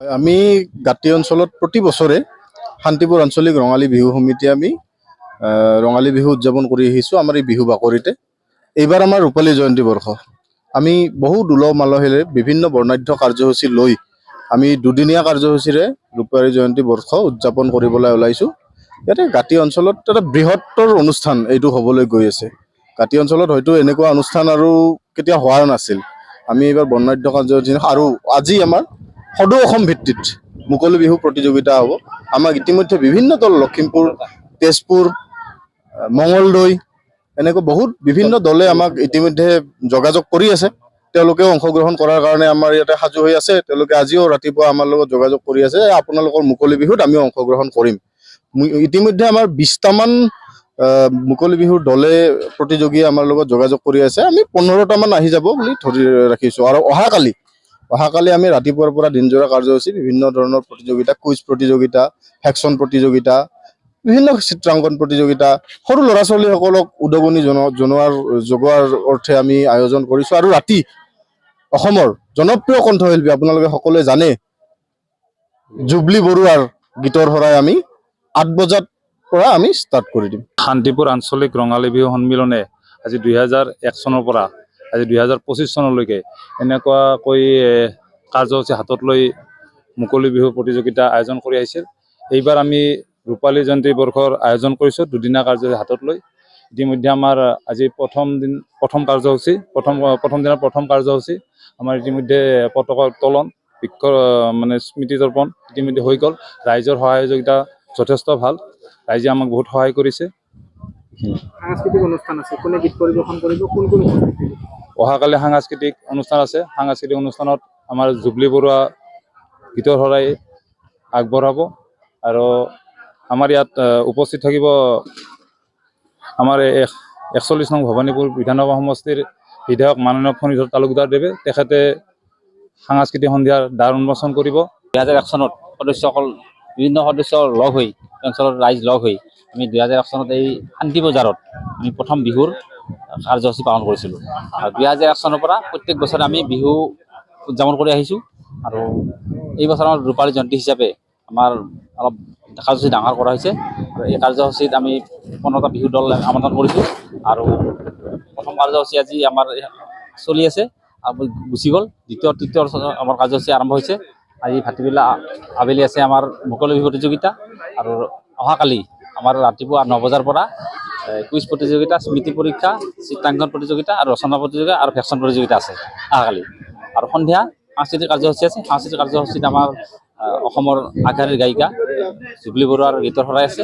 আমি গাঁতি অঞ্চলত প্ৰতি বছৰে শান্তিপুৰ আঞ্চলিক ৰঙালী বিহু সমিতিয়ে আমি ৰঙালী বিহু উদযাপন কৰি আহিছোঁ আমাৰ এই বিহু বাকৰিতে। এইবাৰ আমাৰ ৰূপালী জয়ন্তী বৰ্ষ। আমি বহু উলহ মালহেৰে বিভিন্ন বৰ্ণাঢ্য কাৰ্যসূচী লৈ আমি দুদিনীয়া কাৰ্যসূচীৰে ৰূপালী জয়ন্তী বৰ্ষ উদযাপন কৰিবলৈ ওলাইছোঁ। ইয়াতে গাঁতি অঞ্চলত এটা বৃহত্তৰ অনুষ্ঠান এইটো হ'বলৈ গৈ আছে। গাঁতি অঞ্চলত হয়তো এনেকুৱা অনুষ্ঠান আৰু কেতিয়া হোৱা নাছিল। আমি এইবাৰ বৰ্ণাঢ্য কাৰ্যসূচী আৰু আজি আমাৰ সদৌ অসম ভিত্তিত মুকলি বিহু প্ৰতিযোগিতা হ'ব। আমাক ইতিমধ্যে বিভিন্ন দল লখিমপুৰ, তেজপুৰ, মঙলদৈ এনেকৈ বহুত বিভিন্ন দলে আমাক ইতিমধ্যে যোগাযোগ কৰি আছে। তেওঁলোকেও অংশগ্ৰহণ কৰাৰ কাৰণে আমাৰ ইয়াতে সাজু হৈ আছে। তেওঁলোকে আজিও ৰাতিপুৱা আমাৰ লগত যোগাযোগ কৰি আছে, আপোনালোকৰ মুকলি বিহুত আমিও অংশগ্ৰহণ কৰিম। ইতিমধ্যে আমাৰ 20টামান মুকলি বিহুৰ দলে প্ৰতিযোগীয়ে আমাৰ লগত যোগাযোগ কৰি আছে। আমি 15টামান আহি যাব বুলি ধৰি ৰাখিছোঁ। আৰু অহাকালি আমি ৰাতিপুৱাৰ পৰা দিনজোৰা কাৰ্যসূচী বিভিন্ন ধৰণৰ প্ৰতিযোগিতা, কুইজ প্ৰতিযোগিতা, ফেকশ্যন প্ৰতিযোগিতা, বিভিন্ন চিত্ৰাংকন প্ৰতিযোগিতা, সৰু ল'ৰা ছোৱালীসকলক উদগনি যোগোৱাৰ অৰ্থে আমি আয়োজন কৰিছোঁ। আৰু ৰাতি অসমৰ জনপ্ৰিয় কণ্ঠশিল্পী আপোনালোকে সকলোৱে জানে জুবলি বৰুৱাৰ গীতৰ শৰাই আমি 8 বজাৰ পৰা আমি ষ্টাৰ্ট কৰি দিম। শান্তিপুৰ আঞ্চলিক ৰঙালী বিহু সন্মিলনে আজি 2001 চনৰ পৰা আজি 2025 চনলৈকে এনেকুৱাকৈ কাৰ্যসূচী হাতত লৈ মুকলি বিহু প্ৰতিযোগিতা আয়োজন কৰি আহিছিল। এইবাৰ আমি ৰূপালী জয়ন্তী বৰ্ষৰ আয়োজন কৰিছোঁ দুদিনীয়া কাৰ্যসূচী হাতত লৈ। ইতিমধ্যে আমাৰ আজি প্ৰথম দিনৰ প্ৰথম কাৰ্যসূচী আমাৰ ইতিমধ্যে পতাকা উত্তোলন, স্মৃতি তৰ্পণ ইতিমধ্যে হৈ গ'ল। ৰাইজৰ সহযোগিতা যথেষ্ট ভাল, ৰাইজে আমাক বহুত সহায় কৰিছে। সাংস্কৃতিক অনুষ্ঠান আছে, কোনে গীত পৰিৱেশন কৰিব, কোন অহাকালি সাংস্কৃতিক অনুষ্ঠান আছে। সাংস্কৃতিক অনুষ্ঠানত আমাৰ জুবলি বৰুৱা গীতৰ শৰাই আগবঢ়াব। আৰু আমাৰ ইয়াত উপস্থিত থাকিব আমাৰ 41 নং ভৱানীপুৰ বিধানসভা সমষ্টিৰ বিধায়ক মাননীয় ফণীধৰ তালুকদাৰ দেৱে। তেখেতে সাংস্কৃতিক সন্ধিয়াৰ দ্বাৰ উন্মোচন কৰিব। 2001 চনত বিভিন্ন সদস্য লগ হৈ, অঞ্চলৰ ৰাইজ লগ হৈ আমি 2001 চনত এই শান্তি বজাৰত আমি প্ৰথম বিহুৰ কাৰ্যসূচী পালন কৰিছিলোঁ। আৰু 2001 চনৰ পৰা প্ৰত্যেক বছৰে আমি বিহু উদযাপন কৰি আহিছোঁ। আৰু এই বছৰ আমাৰ ৰূপালী জয়ন্তী হিচাপে আমাৰ অলপ কাৰ্যসূচী ডাঙৰ কৰা হৈছে। আৰু এই কাৰ্যসূচীত আমি 15টা বিহু দল আমন্ত্ৰণ কৰিছোঁ। আৰু প্ৰথম কাৰ্যসূচী আজি আমাৰ চলি আছে, গুচি গ'ল। দ্বিতীয় তৃতীয় আমাৰ কাৰ্যসূচী আৰম্ভ হৈছে। আজি ভাটিবেলা আবেলি আছে আমাৰ মুকলি বিহু প্ৰতিযোগিতা। আৰু অহাকালি আমাৰ ৰাতিপুৱা 9 বজাৰ পৰা কুইজ প্ৰতিযোগিতা, স্মৃতি পৰীক্ষা, চিত্ৰাংকন প্ৰতিযোগিতা আৰু ৰচনা প্ৰতিযোগিতা আৰু ফেকশ্যন প্ৰতিযোগিতা আছে অহাকালি। আৰু সন্ধিয়া সাংস্কৃতিক কাৰ্যসূচী আছে। সাংস্কৃতিক কাৰ্যসূচীত আমাৰ অসমৰ আগশাৰীৰ গায়িকা জুবলি বৰুৱাৰ গীতৰ শৰাই আছে।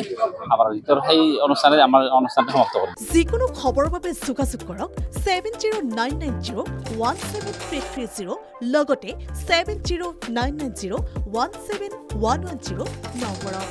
আমাৰ গীতৰ সেই অনুষ্ঠানে আমাৰ অনুষ্ঠানটো সমাপ্ত কৰিম। যিকোনো খবৰৰ বাবে যোগাযোগ কৰক 7099017330 লগতে 7099017110 নম্বৰত।